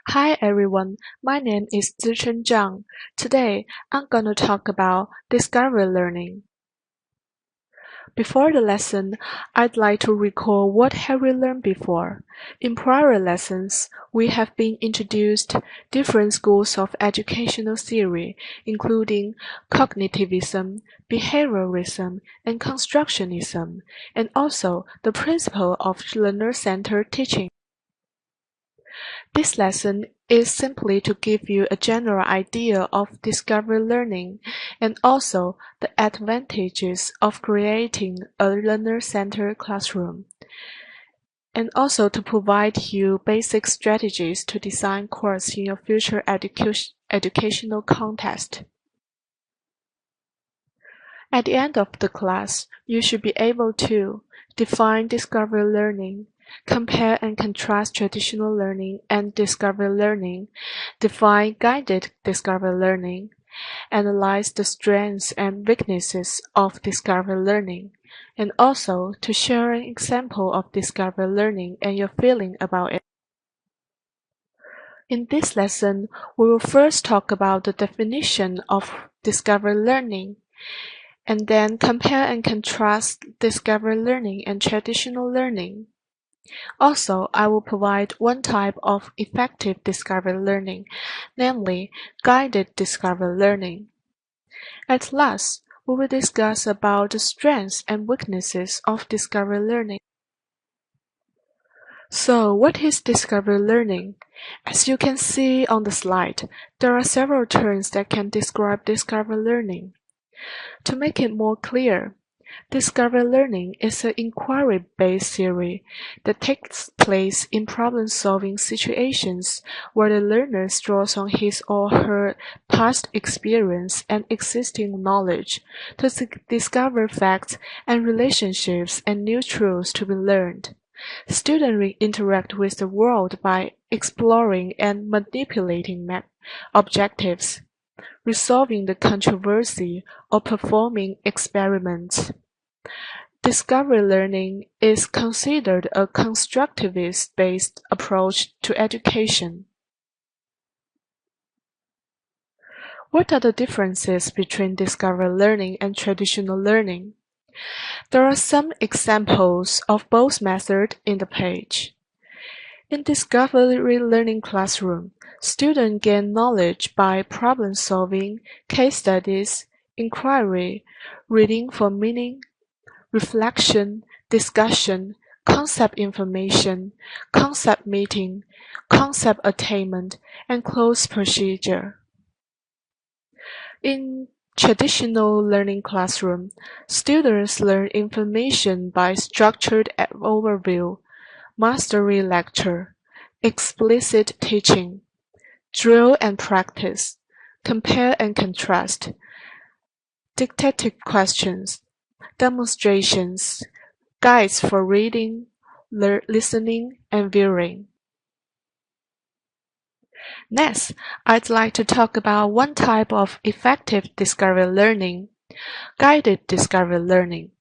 Hi everyone, my name is Zichen Zhang. Today, I'm gonna talk about discovery learning. Before the lesson, I'd like to recall what have we learned before. In prior lessons, we have been introduced different schools of educational theory, including cognitivism, behavioralism, and constructionism, and also the principle of learner-centered teaching. This lesson is simply to give you a general idea of discovery learning and also the advantages of creating a learner-centered classroom, and also to provide you basic strategies to design course in your future educational context. At the end of the class, you should be able to define discovery learning, compare and contrast traditional learning and discovery learning, define guided discovery learning, analyze the strengths and weaknesses of discovery learning, and also to share an example of discovery learning and your feeling about it. In this lesson, we will first talk about the definition of discovery learning, and then compare and contrast discovery learning and traditional learning. Also, I will provide one type of effective discovery learning, namely guided discovery learning. At last, we will discuss about the strengths and weaknesses of discovery learning. So, what is discovery learning? As you can see on the slide, there are several terms that can describe discovery learning. To make it more clear, discovery learning is an inquiry-based theory that takes place in problem-solving situations where the learner draws on his or her past experience and existing knowledge to discover facts and relationships and new truths to be learned. Students interact with the world by exploring and manipulating objectives, resolving the controversy, or performing experiments. Discovery learning is considered a constructivist-based approach to education. What are the differences between discovery learning and traditional learning? There are some examples of both methods in the page. In discovery learning classroom, students gain knowledge by problem solving, case studies, inquiry, reading for meaning, reflection, discussion, concept information, concept meeting, concept attainment, and close procedure. In traditional learning classroom, students learn information by structured overview, mastery lecture, explicit teaching, drill and practice, compare and contrast, didactic questions, demonstrations, guides for reading, listening, and viewing. Next, I'd like to talk about one type of effective discovery learning, guided discovery learning.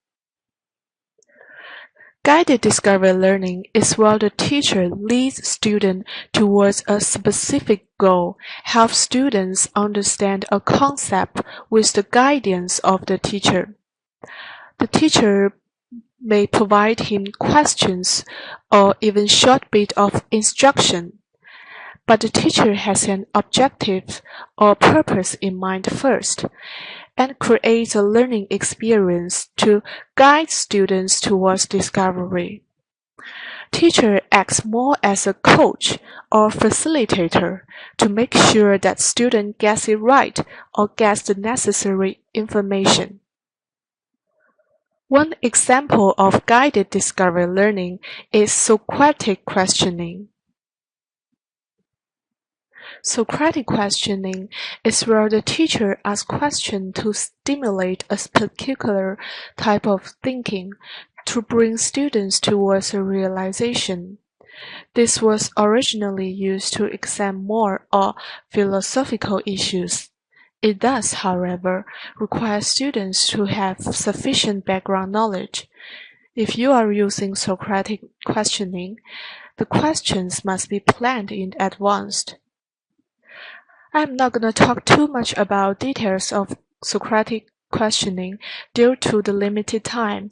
Guided discovery learning is where the teacher leads students towards a specific goal, helps students understand a concept with the guidance of the teacher. The teacher may provide him questions or even short bit of instruction, but the teacher has an objective or purpose in mind first, and creates a learning experience to guide students towards discovery. Teacher acts more as a coach or facilitator to make sure that student gets it right or gets the necessary information. One example of guided discovery learning is Socratic questioning. Socratic questioning is where the teacher asks questions to stimulate a particular type of thinking to bring students towards a realization. This was originally used to examine moral or philosophical issues. It does, however, require students to have sufficient background knowledge. If you are using Socratic questioning, The questions must be planned in advance. I'm not going to talk too much about details of Socratic questioning due to the limited time.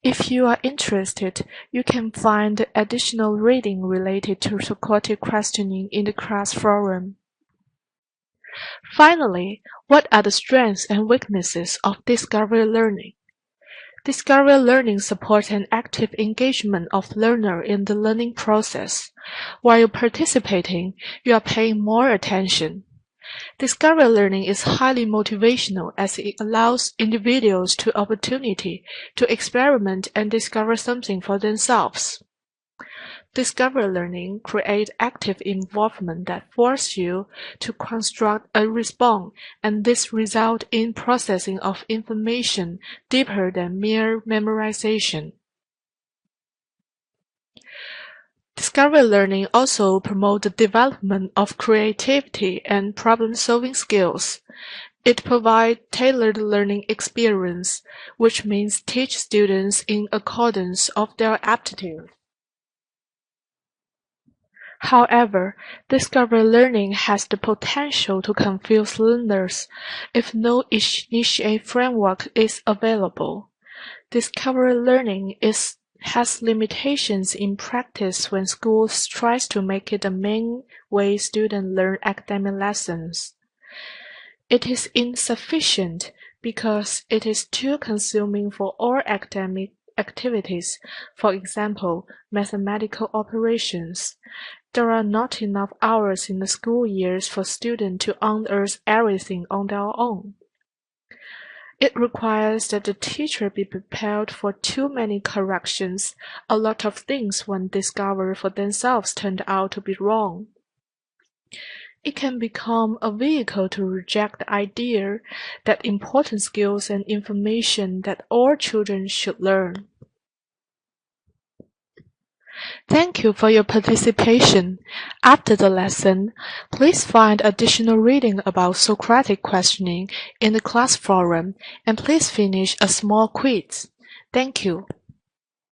If you are interested, you can find additional reading related to Socratic questioning in the class forum. Finally, what are the strengths and weaknesses of discovery learning? Discovery learning supports an active engagement of learner in the learning process. While participating, you are paying more attention. Discovery learning is highly motivational as it allows individuals the opportunity to experiment and discover something for themselves. Discovery learning creates active involvement that forces you to construct a response, and this results in processing of information deeper than mere memorization. Discovery learning also promotes the development of creativity and problem-solving skills. It provides tailored learning experience, which means teach students in accordance of their aptitude. However, discovery learning has the potential to confuse learners if no initiate framework is available. Discovery learning has limitations in practice when schools tries to make it the main way students learn academic lessons. It is insufficient because it is too consuming for all academic activities, for example, mathematical operations. There are not enough hours in the school years for students to unearth everything on their own. It requires that the teacher be prepared for too many corrections. A lot of things one discovered for themselves turned out to be wrong. It can become a vehicle to reject the idea that important skills and information that all children should learn. Thank you for your participation. After the lesson, please find additional reading about Socratic questioning in the class forum, and please finish a small quiz. Thank you.